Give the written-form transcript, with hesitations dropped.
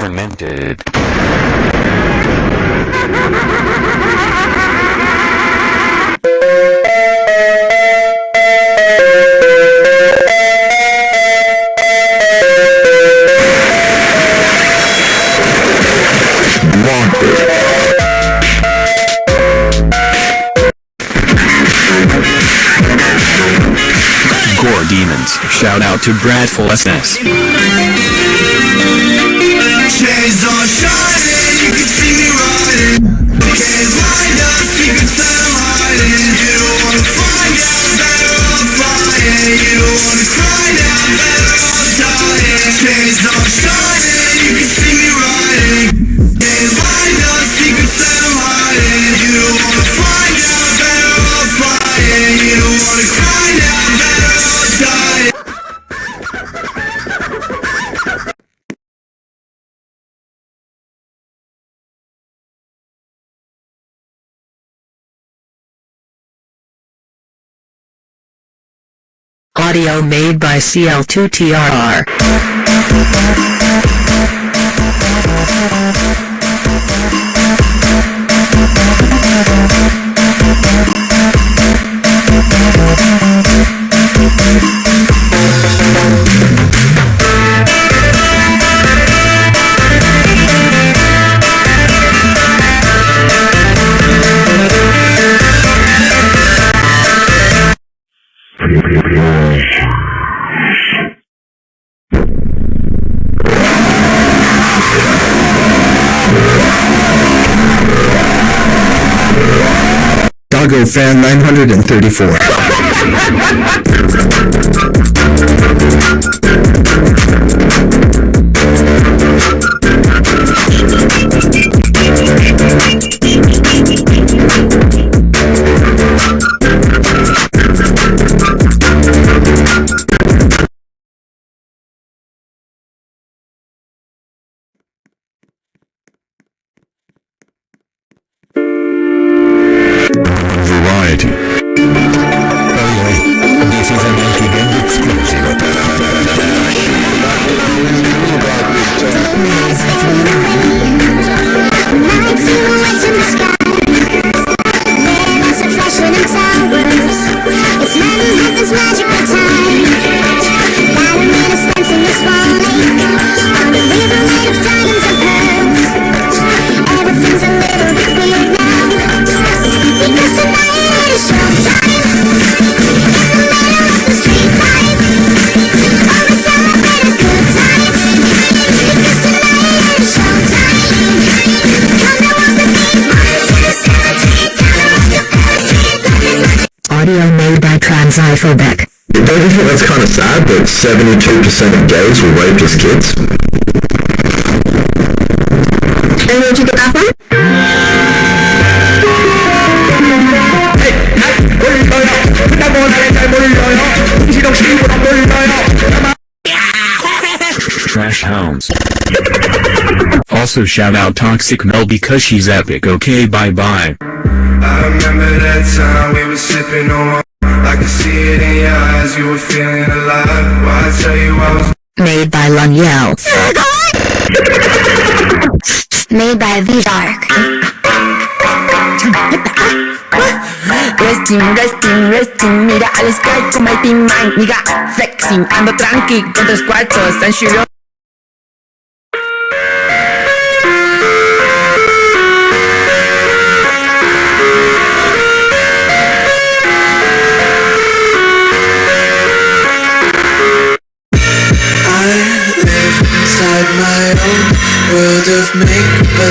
Tormented. Gore Demons, shout out to ԲｒədFull-SS. Chains on shining, you can see me riding. Can't find us, secrets that I'm hiding. You don't wanna find out, better off flying. You don't wanna cry now, better off dying. Chains on shining, you can see me riding. Can't find us, secrets that I'm hiding. You don't wanna find out, better off flying. You don't wanna cry now, better off dying. Audio made by CL2TRR. Doggo Fan 934. Variety. By the way, this is an anti-gang exclusive. Night silhouettes in the sky. There's a flashing in towers. It's Manhattan's magical time. Light minutes dancing this morning on a river made of diamonds and pearls. Everything's a little bit weird now because tonight is showtime. In the middle of the street light, all we celebrate a good time because tonight is showtime. Audio made by ԲrədFull-SS. Don't you think that's kind of sad that 72% of gays were raped as kids? And where'd you get that from? Trash Hounds. Also shout out Toxic Mel because she's epic. Okay, bye bye. I remember that time we were sipping on wine. I could see it in your eyes, you were feeling alive. Why I tell you I was Made by Lunyel. Made by ԲrədFull-SS. Resting, mira al sky to my team mind. Nigga, flexing, ando tranqui con tres cuartos, and she inside my own world of make-believe.